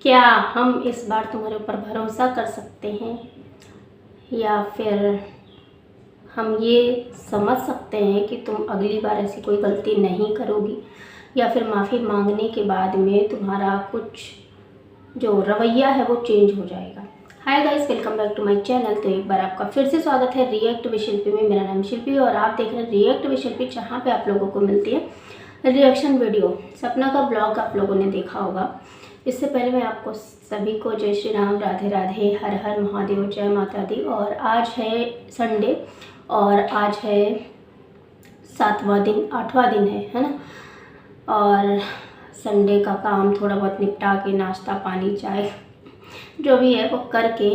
क्या हम इस बार तुम्हारे ऊपर भरोसा कर सकते हैं, या फिर हम ये समझ सकते हैं कि तुम अगली बार ऐसी कोई गलती नहीं करोगी, या फिर माफ़ी मांगने के बाद में तुम्हारा कुछ जो रवैया है वो चेंज हो जाएगा। Hi guys, welcome back to my channel. तो एक बार आपका फिर से स्वागत है रिएक्ट विद शिल्पी में। मेरा नाम शिल्पी और आप देख रहे हैं रिएक्ट विद शिल्पी, जहाँ पे आप लोगों को मिलती है रिएक्शन वीडियो। सपना का ब्लॉग आप लोगों ने देखा होगा। इससे पहले मैं आपको सभी को जय श्री राम, राधे राधे, हर हर महादेव, जय माता दी। और आज है संडे और आज है 7वां दिन, 8वां दिन है ना। और संडे का काम थोड़ा बहुत निपटा के नाश्ता पानी चाय जो भी है वो करके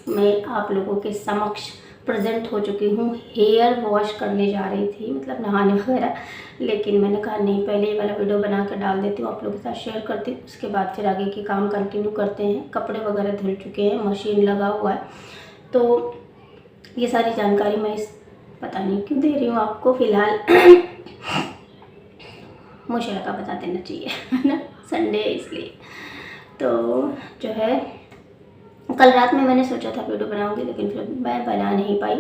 मैं आप लोगों के समक्ष प्रेजेंट हो चुकी हूँ। हेयर वॉश करने जा रही थी, मतलब नहाने वगैरह, लेकिन मैंने कहा नहीं, पहले ये वाला वीडियो बना के डाल देती हूँ, आप लोगों के साथ शेयर करती हूँ। उसके बाद फिर आगे के काम कंटिन्यू करते हैं। कपड़े वगैरह धुल चुके हैं, मशीन लगा हुआ है, तो ये सारी जानकारी मैं पता नहीं क्यों दे रही हूँ आपको। फ़िलहाल मुझे लगा बता देना चाहिए है ना, संडे इसलिए। तो जो है कल रात में मैंने सोचा था वीडियो बनाऊंगी, लेकिन फिर मैं बना नहीं पाई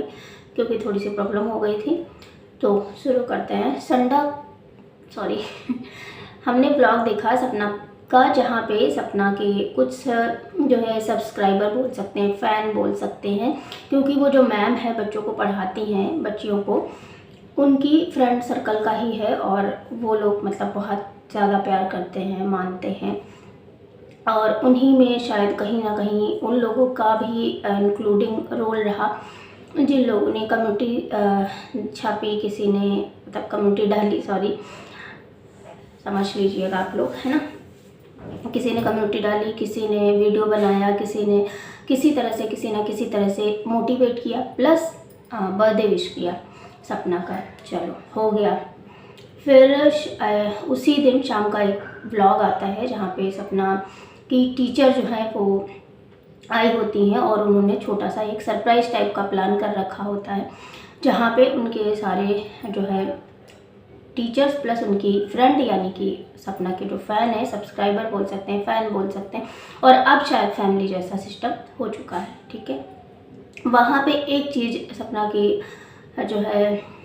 क्योंकि थोड़ी सी प्रॉब्लम हो गई थी। तो शुरू करते हैं। हमने ब्लॉग देखा सपना का, जहाँ पे सपना के कुछ जो है सब्सक्राइबर बोल सकते हैं, फ़ैन बोल सकते हैं, क्योंकि वो जो मैम है बच्चों को पढ़ाती हैं, बच्चियों को, उनकी फ्रेंड सर्कल का ही है। और वो लोग मतलब बहुत ज़्यादा प्यार करते हैं, मानते हैं, और उन्हीं में शायद कहीं ना कहीं उन लोगों का भी इंक्लूडिंग रोल रहा, जिन लोगों ने कम्युनिटी छापी, किसी ने मतलब कम्युनिटी डाली, सॉरी समझ लीजिएगा आप लोग, है ना। किसी ने कम्युनिटी डाली, किसी ने वीडियो बनाया, किसी ने किसी तरह से मोटिवेट किया, प्लस बर्थडे विश किया सपना का। चलो हो गया। फिर उसी दिन शाम का एक व्लॉग आता है जहाँ पे सपना की टीचर जो है वो आई होती हैं और उन्होंने छोटा सा एक सरप्राइज़ टाइप का प्लान कर रखा होता है, जहाँ पे उनके सारे जो है टीचर्स प्लस उनकी फ्रेंड, यानी कि सपना के जो फ़ैन है, सब्सक्राइबर बोल सकते हैं, फ़ैन बोल सकते हैं, और अब शायद फैमिली जैसा सिस्टम हो चुका है, ठीक है। वहाँ पे एक चीज़ सपना की जो है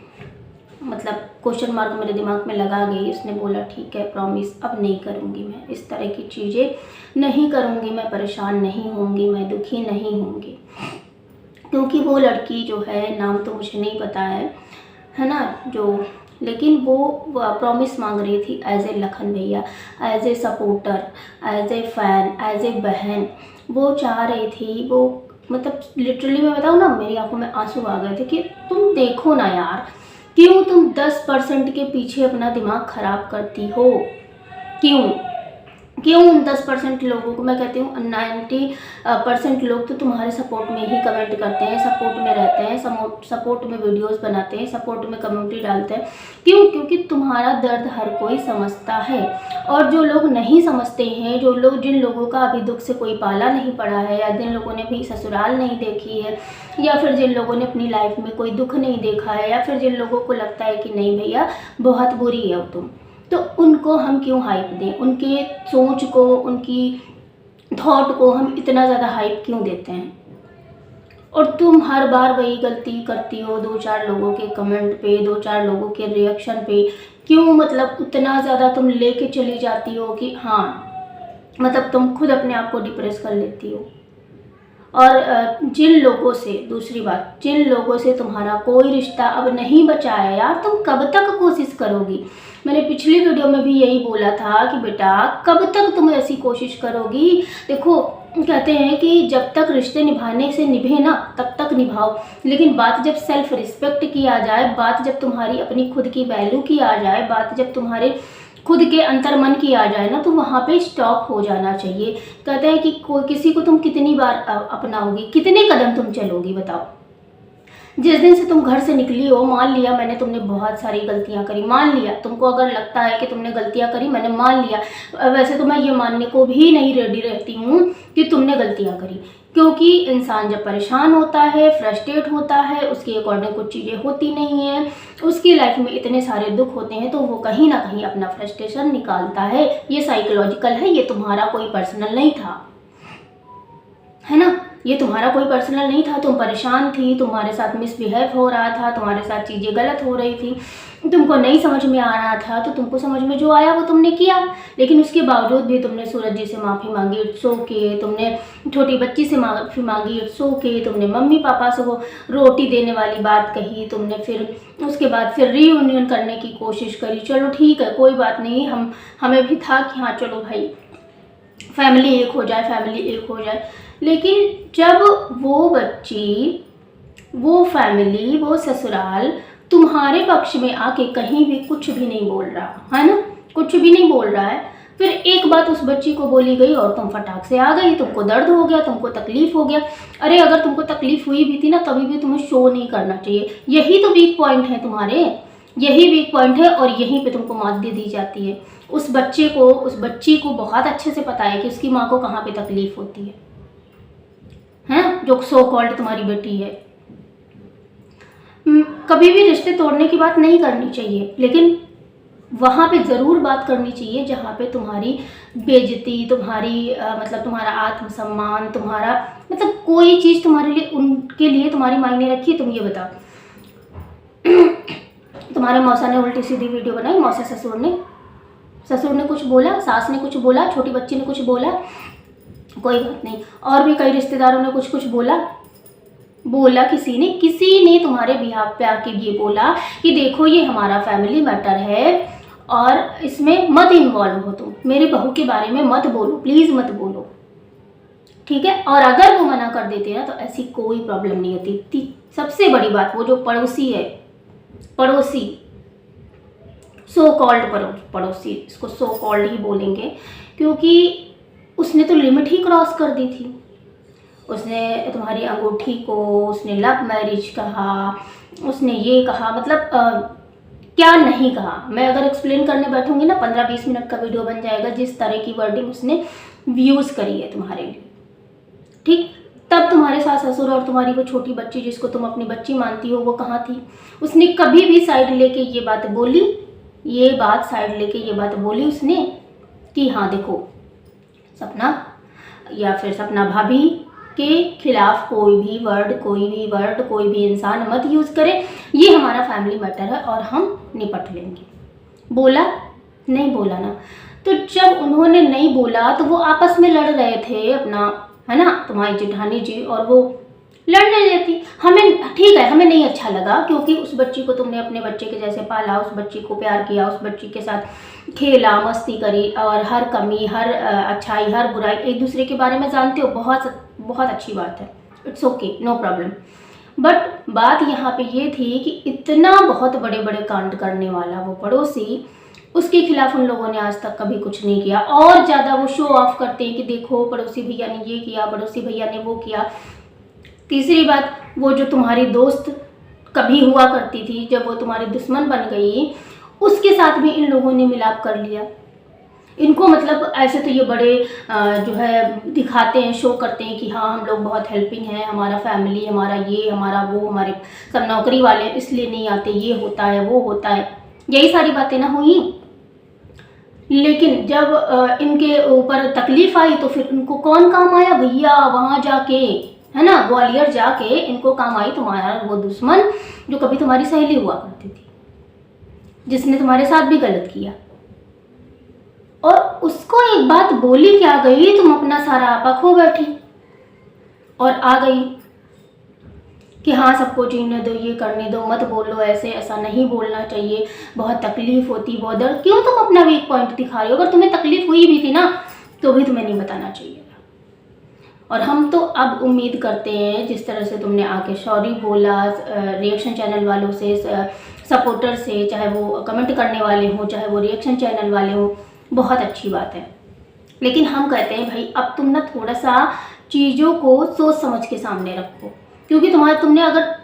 मतलब क्वेश्चन मार्क मेरे दिमाग में लगा गई। उसने बोला ठीक है, प्रॉमिस अब नहीं करूँगी, मैं इस तरह की चीज़ें नहीं करूँगी, मैं परेशान नहीं होंगी, मैं दुखी नहीं होंगी। क्योंकि वो लड़की जो है, नाम तो मुझे नहीं पता है ना, जो, लेकिन वो प्रॉमिस मांग रही थी एज ए लखन भैया, as a supporter, as a fan, as a बहन। वो चाह रही थी, वो मतलब लिटरली मैं बताऊँ ना, मेरी आंखों में आंसू आ गए थे कि तुम देखो ना यार, क्यों तुम 10% के पीछे अपना दिमाग ख़राब करती हो? क्यों उन 10% लोगों को, मैं कहती हूँ 90% लोग तो तुम्हारे सपोर्ट में ही कमेंट करते हैं, सपोर्ट में रहते हैं, सपोर्ट में वीडियोस बनाते हैं, सपोर्ट में कम्युनिटी डालते हैं। क्यों? क्योंकि तुम्हारा दर्द हर कोई समझता है। और जो लोग नहीं समझते हैं, जिन लोगों का अभी दुख से कोई पाला नहीं पड़ा है, या जिन लोगों ने भी ससुराल नहीं देखी है, या फिर जिन लोगों ने अपनी लाइफ में कोई दुख नहीं देखा है, या फिर जिन लोगों को लगता है कि नहीं भैया बहुत बुरी है तुम, तो उनको हम क्यों हाइप दें? उनके सोच को, उनकी थॉट को हम इतना ज़्यादा हाइप क्यों देते हैं? और तुम हर बार वही गलती करती हो, 2-4 लोगों के कमेंट पे, 2-4 लोगों के रिएक्शन पे क्यों मतलब उतना ज़्यादा तुम लेके चली जाती हो कि हाँ, मतलब तुम खुद अपने आप को डिप्रेस कर लेती हो। और जिन लोगों से, दूसरी बात, जिन लोगों से तुम्हारा कोई रिश्ता अब नहीं बचा है यार, तुम कब तक कोशिश करोगी? मैंने पिछली वीडियो में भी यही बोला था कि बेटा कब तक तुम ऐसी कोशिश करोगी? देखो, कहते हैं कि जब तक रिश्ते निभाने से निभे ना, तब तक निभाओ, लेकिन बात जब सेल्फ रिस्पेक्ट की आ जाए, बात जब तुम्हारी अपनी खुद की वैल्यू की आ जाए, बात जब तुम्हारे खुद के अंतर मन की आ जाए ना, तो वहाँ पे स्टॉप हो जाना चाहिए। कहते हैं कि किसी को तुम कितनी बार अपनाओगी, कितने कदम तुम चलोगी, बताओ। जिस दिन से तुम घर से निकली हो, मान लिया मैंने तुमने बहुत सारी गलतियां करी, मान लिया तुमको अगर लगता है कि तुमने गलतियां करी, मैंने मान लिया। वैसे तो मैं ये मानने को भी नहीं रेडी रहती हूँ कि तुमने गलतियां करी, क्योंकि इंसान जब परेशान होता है, फ्रस्ट्रेट होता है, उसके अकॉर्डिंग कुछ चीज़ें होती नहीं है, उसकी लाइफ में इतने सारे दुख होते हैं, तो वो कहीं ना कहीं अपना फ्रस्ट्रेशन निकालता है। ये साइकोलॉजिकल है, ये तुम्हारा कोई पर्सनल नहीं था, है ना। ये तुम्हारा कोई पर्सनल नहीं था, तुम परेशान थी, तुम्हारे साथ मिसबिहेव हो रहा था, तुम्हारे साथ चीज़ें गलत हो रही थी, तुमको नहीं समझ में आ रहा था, तो तुमको समझ में जो आया वो तुमने किया। लेकिन उसके बावजूद भी तुमने सूरज जी से माफ़ी मांगी, इट्स ओके। तुमने छोटी बच्ची से माफ़ी मांगी, इट्स ओके। तुमने मम्मी पापा से वो रोटी देने वाली बात कही, तुमने फिर उसके बाद फिर रीयूनियन करने की कोशिश करी, चलो ठीक है कोई बात नहीं। हमें भी था कि हाँ चलो भाई फैमिली एक हो जाए, फैमिली एक हो जाए। लेकिन जब वो बच्ची, वो फैमिली, वो ससुराल तुम्हारे पक्ष में आके कहीं भी कुछ भी नहीं बोल रहा है ना, कुछ भी नहीं बोल रहा है, फिर एक बात उस बच्ची को बोली गई और तुम फटाक से आ गई, तुमको दर्द हो गया, तुमको तकलीफ हो गया। अरे अगर तुमको तकलीफ हुई भी थी ना, कभी भी तुम्हें शो नहीं करना चाहिए। यही तो वीक पॉइंट है तुम्हारे, यही वीक पॉइंट है, और यहीं पे तुमको मात दे दी जाती है। उस बच्चे को, उस बच्ची को बहुत अच्छे से पता है कि उसकी माँ को कहाँ पे तकलीफ होती है, हैं, जो सो कॉल्ड तुम्हारी बेटी है। कभी भी रिश्ते तोड़ने की बात नहीं करनी चाहिए, लेकिन वहाँ पे ज़रूर बात करनी चाहिए जहाँ पे तुम्हारी बेइज्जती, तुम्हारी मतलब तुम्हारा आत्मसम्मान, तुम्हारा मतलब कोई चीज़ तुम्हारे लिए, उनके लिए तुम्हारी मायने रखी। तुम ये बताओ, तुम्हारे मौसा ने उल्टी सीधी वीडियो बनाई, मौसा ससुर ने कुछ बोला, सास ने कुछ बोला, छोटी बच्ची ने कुछ बोला, कोई बात नहीं, और भी कई रिश्तेदारों ने कुछ कुछ बोला किसी ने तुम्हारे बिहाफ पे आके ये बोला कि देखो ये हमारा फैमिली मैटर है और इसमें मत इन्वॉल्व हो, तुम मेरी बहू के बारे में मत बोलो, प्लीज़ मत बोलो, ठीक है। और अगर वो मना कर देते हैं तो ऐसी कोई प्रॉब्लम नहीं होती। सबसे बड़ी बात, वो जो पड़ोसी है, पड़ोसी, सो कॉल्ड पड़ोसी, इसको सो कॉल्ड ही बोलेंगे, क्योंकि उसने तो लिमिट ही क्रॉस कर दी थी। उसने तुम्हारी अंगूठी को, उसने लव मैरिज कहा, उसने ये कहा, मतलब क्या नहीं कहा। मैं अगर एक्सप्लेन करने बैठूंगी ना 15-20 मिनट का वीडियो बन जाएगा, जिस तरह की वर्डिंग उसने यूज़ करी है तुम्हारे लिए, ठीक। तब तुम्हारे सास ससुर और तुम्हारी वो छोटी बच्ची जिसको तुम अपनी बच्ची मानती हो, वो कहाँ थी? उसने कभी भी साइड लेके ये बात बोली, ये बात बोली उसने कि हाँ देखो सपना या फिर सपना भाभी के खिलाफ कोई भी वर्ड कोई भी इंसान मत यूज़ करे, ये हमारा फैमिली मैटर है और हम निपट लेंगे। बोला? नहीं बोला ना। तो जब उन्होंने नहीं बोला तो वो आपस में लड़ रहे थे अपना, है ना, तुम्हारी जेठानी जी, और वो लड़ने देती। हमें ठीक है, हमें नहीं अच्छा लगा, क्योंकि उस बच्ची को तुमने अपने बच्चे के जैसे पाला, उस बच्ची को प्यार किया, उस बच्ची के साथ खेला, मस्ती करी, और हर कमी, हर अच्छाई, हर बुराई एक दूसरे के बारे में जानते हो। बहुत अच्छी बात है, it's okay, no problem. But बात यहाँ पे ये थी कि इतना बहुत बड़े बड़े कांड करने वाला वो पड़ोसी, उसके खिलाफ उन लोगों ने आज तक कभी कुछ नहीं किया। और ज़्यादा वो शो ऑफ करते हैं कि देखो पड़ोसी भैया ने ये किया, पड़ोसी भैया ने वो किया। तीसरी बात, वो जो तुम्हारी दोस्त कभी हुआ करती थी, जब वो तुम्हारी दुश्मन बन गई, उसके साथ भी इन लोगों ने मिलाप कर लिया। इनको मतलब ऐसे तो ये बड़े जो है दिखाते हैं, शो करते हैं कि हाँ हम लोग बहुत हेल्पिंग हैं, हमारा फैमिली, हमारा ये, हमारा वो, हमारे सब नौकरी वाले इसलिए नहीं आते, ये होता है, वो होता है, यही सारी बातें ना हुई। लेकिन जब इनके ऊपर तकलीफ आई तो फिर इनको कौन काम आया भैया? वहाँ जाके, है ना, ग्वालियर जाके इनको काम आई तुम्हारा वो दुश्मन जो कभी तुम्हारी सहेली हुआ करती थी, जिसने तुम्हारे साथ भी गलत किया। और उसको एक बात बोली क्या गई, तुम अपना सारा आपा खो बैठी और आ गई कि हाँ सबको जीने दो, ये करने दो, मत बोलो ऐसे, ऐसा नहीं बोलना चाहिए, बहुत तकलीफ होती, बहुत दर्द। क्यों तुम अपना वीक पॉइंट दिखा रही हो? अगर तुम्हें तकलीफ हुई भी थी ना तो भी तुम्हें नहीं बताना चाहिए। और हम तो अब उम्मीद करते हैं, जिस तरह से तुमने आके सॉरी बोला रिएक्शन चैनल वालों से, सपोर्टर से, चाहे वो कमेंट करने वाले हो, चाहे वो रिएक्शन चैनल वाले हो, बहुत अच्छी बात है। लेकिन हम कहते हैं भाई अब तुम ना थोड़ा सा चीज़ों को सोच समझ के सामने रखो, क्योंकि तुमने अगर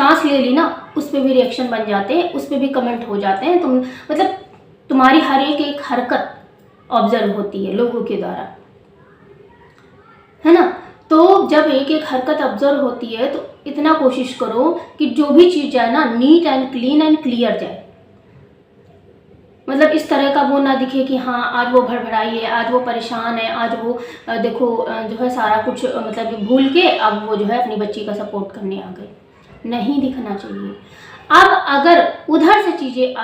सांस ले ली ना, उस पर भी रिएक्शन बन जाते हैं, उस पर भी कमेंट हो जाते हैं। तुम मतलब तुम्हारी हर एक हरकत ऑब्जर्व होती है लोगों के द्वारा, है ना। तो जब एक हरकत ऑब्जर्व होती है तो इतना कोशिश करो कि जो भी चीज़ जाए ना, neat and clean and clear जाए। मतलब इस तरह का वो ना दिखे कि हाँ आज वो भड़बड़ाई है, आज वो परेशान है, आज वो देखो जो है सारा कुछ मतलब भूल के अब वो जो है अपनी बच्ची का सपोर्ट करने आ गई। नहीं दिखना चाहिए। अब अगर उधर से चीज़ें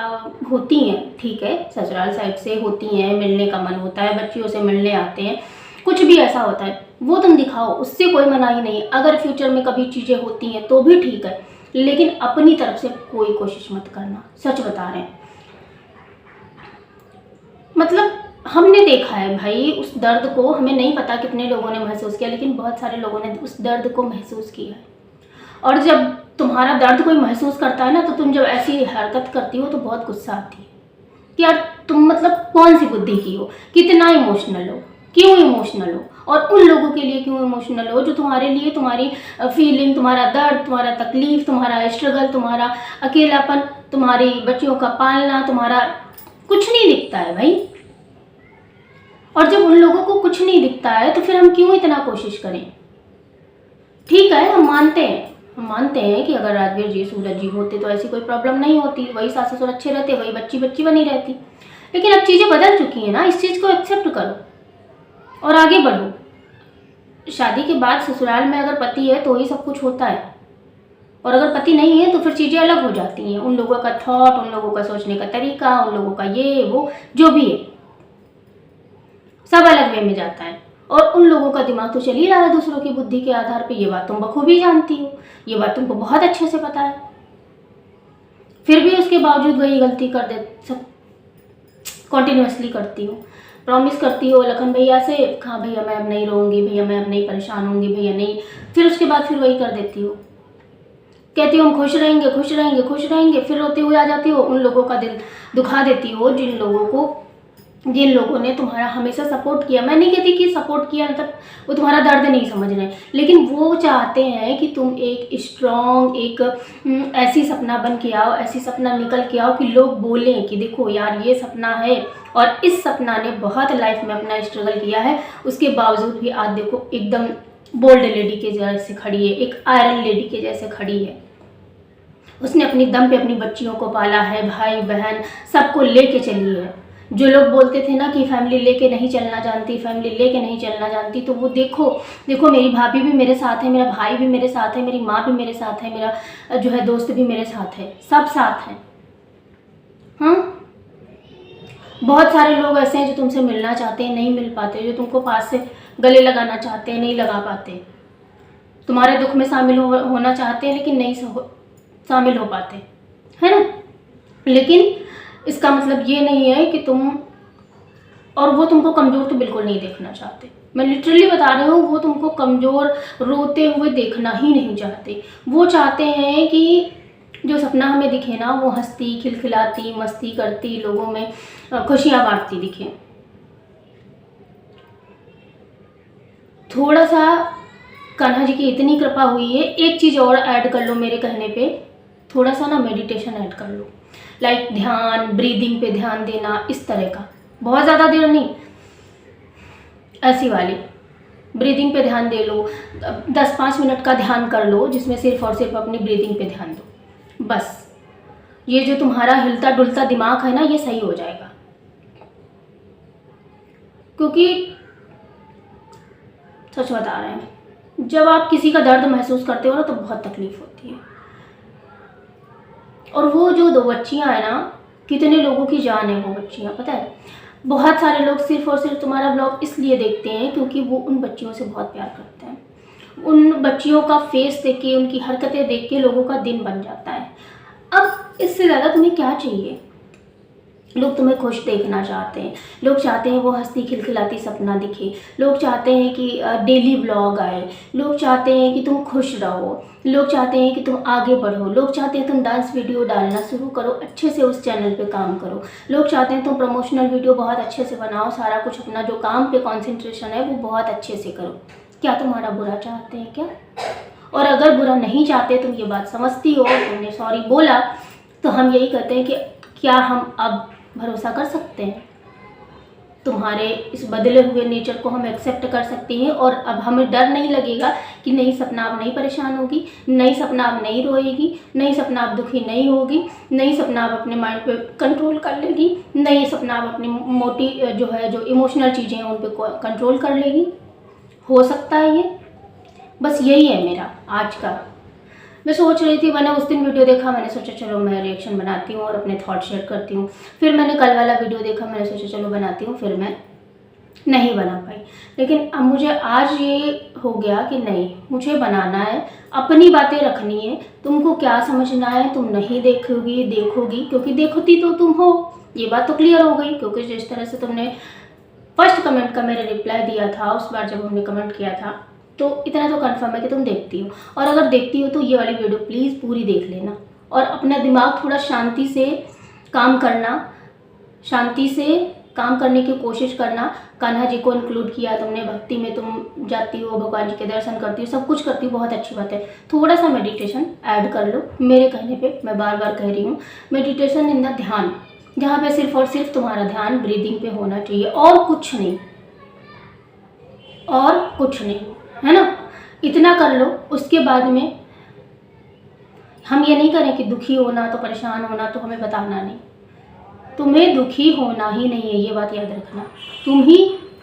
होती हैं, ठीक है, ससुराल साइड से होती हैं, मिलने का मन होता है, बच्चियों से मिलने आते हैं, कुछ भी ऐसा होता है, वो तुम दिखाओ, उससे कोई मनाही नहीं। अगर फ्यूचर में कभी चीज़ें होती हैं तो भी ठीक है, लेकिन अपनी तरफ से कोई कोशिश मत करना। सच बता रहे हैं। मतलब हमने देखा है भाई उस दर्द को, हमें नहीं पता कितने लोगों ने महसूस किया, लेकिन बहुत सारे लोगों ने उस दर्द को महसूस किया है। और जब तुम्हारा दर्द कोई महसूस करता है ना, तो तुम जब ऐसी हरकत करती हो तो बहुत गुस्सा आती है कि यार तुम मतलब कौन सी बुद्धि की हो, कितना इमोशनल हो, क्यों इमोशनल हो, और उन लोगों के लिए क्यों इमोशनल हो जो तुम्हारे लिए, तुम्हारी फीलिंग, तुम्हारा दर्द, तुम्हारा तकलीफ, तुम्हारा स्ट्रगल, तुम्हारा अकेलापन, तुम्हारी बच्चियों का पालना, तुम्हारा कुछ नहीं दिखता है भाई। और जब उन लोगों को कुछ नहीं दिखता है तो फिर हम क्यों इतना कोशिश करें। ठीक है, हम मानते हैं कि अगर राजवीर जी, सूरज जी होते तो ऐसी कोई प्रॉब्लम नहीं होती, वही सास ससुर अच्छे रहते, वही बच्ची बच्ची बनी रहती। लेकिन अब चीज़ें बदल चुकी हैं ना, इस चीज़ को एक्सेप्ट करो और आगे बढ़ो। शादी के बाद ससुराल में अगर पति है तो ही सब कुछ होता है, और अगर पति नहीं है तो फिर चीज़ें अलग हो जाती हैं। उन लोगों का थॉट, उन लोगों का सोचने का तरीका, उन लोगों का ये वो जो भी है, सब अलग वे में जाता है। और उन लोगों का दिमाग तो चल ही रहा है दूसरों की बुद्धि के आधार पे। ये बात तुम बखूबी जानती हो, ये बात तुमको बहुत अच्छे से पता है, फिर भी उसके बावजूद वही गलती कर दे, सब कॉन्टिन्यूसली करती हो। प्रॉमिस करती हो लखन भैया से, हाँ भैया मैं अब नहीं रोऊंगी, भैया मैं अब नहीं परेशान होंगी, भैया नहीं, फिर उसके बाद फिर वही कर देती हो। कहती हो हम खुश रहेंगे खुश रहेंगे खुश रहेंगे, फिर रोते हुए आ जाती हो। उन लोगों का दिल दुखा देती हो जिन लोगों ने तुम्हारा हमेशा सपोर्ट किया। मैं नहीं कहती कि सपोर्ट किया मतलब वो तुम्हारा दर्द नहीं समझ रहे, लेकिन वो चाहते हैं कि तुम एक स्ट्रॉन्ग, एक ऐसी सपना बन के आओ, ऐसी सपना निकल के आओ कि लोग बोलें कि देखो यार ये सपना है, और इस सपना ने बहुत लाइफ में अपना स्ट्रगल किया है, उसके बावजूद भी आज देखो एकदम बोल्ड लेडी के जैसे खड़ी है, एक आयरन लेडी के जैसे खड़ी है। उसने अपनी दम पे अपनी बच्चियों को पाला है, भाई बहन सबको लेके चली है। जो लोग बोलते थे ना कि फैमिली लेके नहीं चलना जानती, फैमिली लेके नहीं चलना जानती, तो वो देखो मेरी भाभी भी मेरे साथ है, मेरा भाई भी मेरे साथ है, मेरी माँ भी मेरे साथ है, मेरा जो है दोस्त भी मेरे साथ है, सब साथ हैं। हाँ, बहुत सारे लोग ऐसे हैं जो तुमसे मिलना चाहते हैं, नहीं मिल पाते, जो तुमको पास से गले लगाना चाहते हैं, नहीं लगा पाते, तुम्हारे दुख में शामिल होना चाहते हैं लेकिन नहीं शामिल हो पाते, है ना। लेकिन इसका मतलब ये नहीं है कि और वो तुमको कमज़ोर तो बिल्कुल नहीं देखना चाहते। मैं लिटरली बता रही हूँ, वो तुमको कमज़ोर रोते हुए देखना ही नहीं चाहते। वो चाहते हैं कि जो सपना हमें दिखे ना, वो हंसती खिलखिलाती मस्ती करती, लोगों में खुशियाँ बांटती दिखे। थोड़ा सा कान्हा जी की इतनी कृपा हुई है, एक चीज़ और ऐड कर लो मेरे कहने पे, थोड़ा सा ना मेडिटेशन ऐड कर लो, लाइक ध्यान, ब्रीदिंग पे ध्यान देना, इस तरह का, बहुत ज़्यादा देर नहीं, ऐसी वाली ब्रीदिंग पे ध्यान दे लो। 10-5 मिनट का ध्यान कर लो जिसमें सिर्फ और सिर्फ अपनी ब्रीदिंग पे ध्यान दो, बस। ये जो तुम्हारा हिलता डुलता दिमाग है ना, ये सही हो जाएगा। क्योंकि सच बता रहे हैं, जब आप किसी का दर्द महसूस करते हो ना तो बहुत तकलीफ होती है। और वो जो 2 बच्चियां हैं ना, कितने लोगों की जान है वो बच्चियां, पता है। बहुत सारे लोग सिर्फ और सिर्फ तुम्हारा ब्लॉग इसलिए देखते हैं क्योंकि वो उन बच्चियों से बहुत प्यार करते हैं। उन बच्चियों का फेस देख के, उनकी हरकतें देख के लोगों का दिन बन जाता है। अब इससे ज़्यादा तुम्हें क्या चाहिए। लोग तुम्हें खुश देखना चाहते हैं, लोग चाहते हैं वो हंसती खिलखिलाती सपना दिखे, लोग चाहते हैं कि डेली व्लॉग आए, लोग चाहते हैं कि तुम खुश रहो, लोग चाहते हैं कि तुम आगे बढ़ो, लोग चाहते हैं तुम डांस वीडियो डालना शुरू करो, अच्छे से उस चैनल पे काम करो, लोग चाहते हैं तुम प्रमोशनल वीडियो बहुत अच्छे से बनाओ, सारा कुछ अपना जो काम पे कॉन्सेंट्रेशन है वो बहुत अच्छे से करो। क्या तुम्हारा बुरा चाहते हैं क्या? और अगर बुरा नहीं चाहते, तुम ये बात समझती हो, तुमने सॉरी बोला, तो हम यही कहते हैं कि क्या हम अब भरोसा कर सकते हैं? तुम्हारे इस बदले हुए नेचर को हम एक्सेप्ट कर सकते हैं और अब हमें डर नहीं लगेगा कि नहीं सपना अब नहीं परेशान होगी, नहीं सपना अब नहीं रोएगी, नहीं सपना अब दुखी नहीं होगी, नहीं सपना अब अपने माइंड पे कंट्रोल कर लेगी, नहीं सपना अब अपनी मोटी जो इमोशनल चीज़ें हैं उन पर कंट्रोल कर लेगी। हो सकता है ये, बस यही है मेरा आज का। मैं सोच रही थी, मैंने उस दिन वीडियो देखा, मैंने सोचा चलो मैं रिएक्शन बनाती हूँ और अपने थॉट शेयर करती हूँ। फिर मैंने कल वाला वीडियो देखा, मैंने सोचा चलो बनाती हूँ, फिर मैं नहीं बना पाई। लेकिन अब मुझे आज ये हो गया कि नहीं, मुझे बनाना है, अपनी बातें रखनी है। तुमको क्या समझना है, तुम नहीं देखोगी, क्योंकि देखती तो तुम हो, ये बात तो क्लियर हो गई। क्योंकि जिस तरह से तुमने फर्स्ट कमेंट का मेरे रिप्लाई दिया था उस बार जब हमने कमेंट किया था, तो इतना तो कंफर्म है कि तुम देखती हो। और अगर देखती हो तो ये वाली वीडियो प्लीज़ पूरी देख लेना और अपना दिमाग थोड़ा शांति से काम करना, शांति से काम करने की कोशिश करना। कान्हा जी को इंक्लूड किया तुमने, भक्ति में तुम जाती हो, भगवान जी के दर्शन करती हो, सब कुछ करती हो, बहुत अच्छी बात है। थोड़ा सा मेडिटेशन ऐड कर लो मेरे कहने पे, मैं बार बार कह रही हूँ, मेडिटेशन इन द ध्यान, जहाँ पे सिर्फ और सिर्फ तुम्हारा ध्यान ब्रीदिंग पे होना चाहिए और कुछ नहीं, और कुछ नहीं, है ना। इतना कर लो। उसके बाद में हम ये नहीं करें कि दुखी होना तो परेशान होना तो हमें बताना नहीं। तुम्हें दुखी होना ही नहीं है, ये बात याद रखना। तुम ही,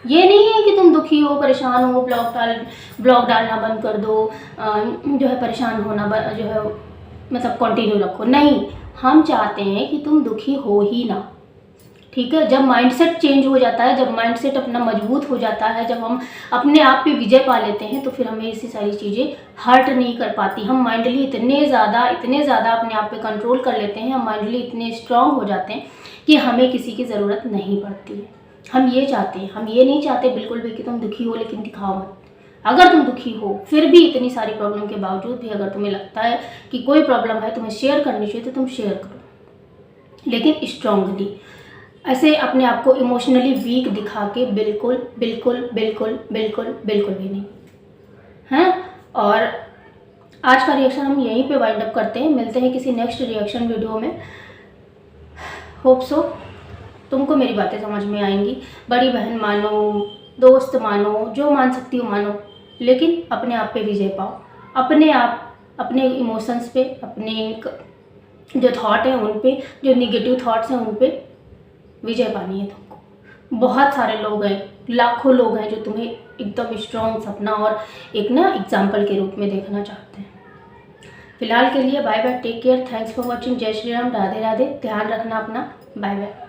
ये नहीं है कि तुम दुखी हो, परेशान हो, ब्लॉग डालना बंद कर दो, जो है परेशान होना जो है मतलब कंटिन्यू रखो, नहीं। हम चाहते हैं कि तुम दुखी हो ही ना, ठीक है। जब माइंडसेट चेंज हो जाता है, जब माइंडसेट अपना मजबूत हो जाता है, जब हम अपने आप पे विजय पा लेते हैं, तो फिर हमें ऐसी सारी चीज़ें हर्ट नहीं कर पाती। हम माइंडली इतने ज़्यादा अपने आप पे कंट्रोल कर लेते हैं, हम माइंडली इतने स्ट्रांग हो जाते हैं कि हमें किसी की ज़रूरत नहीं पड़ती है। हम ये चाहते हैं, हम ये नहीं चाहते बिल्कुल भी कि तुम दुखी हो लेकिन दिखाओ मत। अगर तुम दुखी हो, फिर भी इतनी सारी प्रॉब्लम के बावजूद भी अगर तुम्हें लगता है कि कोई प्रॉब्लम है, तुम्हें शेयर करनी चाहिए, तो तुम शेयर करो, लेकिन स्ट्रांगली। ऐसे अपने आप को इमोशनली वीक दिखा के बिल्कुल बिल्कुल बिल्कुल बिल्कुल बिल्कुल भी नहीं, हैं। और आज का रिएक्शन हम यहीं पे वाइंड अप करते हैं, मिलते हैं किसी नेक्स्ट रिएक्शन वीडियो में। होप सो तुमको मेरी बातें समझ में आएंगी। बड़ी बहन मानो, दोस्त मानो, जो मान सकती हो मानो, लेकिन अपने आप पे विजय पाओ। अपने आप, अपने इमोशंस पे, अपने जो थॉट हैं उन पे, जो निगेटिव थॉट्स हैं उन पे विजय पानी है तुमको। बहुत सारे लोग हैं, लाखों लोग हैं जो तुम्हें एकदम स्ट्रॉन्ग सपना और एक ना एग्जाम्पल के रूप में देखना चाहते हैं। फिलहाल के लिए bye bye, take care, thanks for watching, जय श्री राम, राधे राधे, ध्यान रखना अपना, बाय बाय।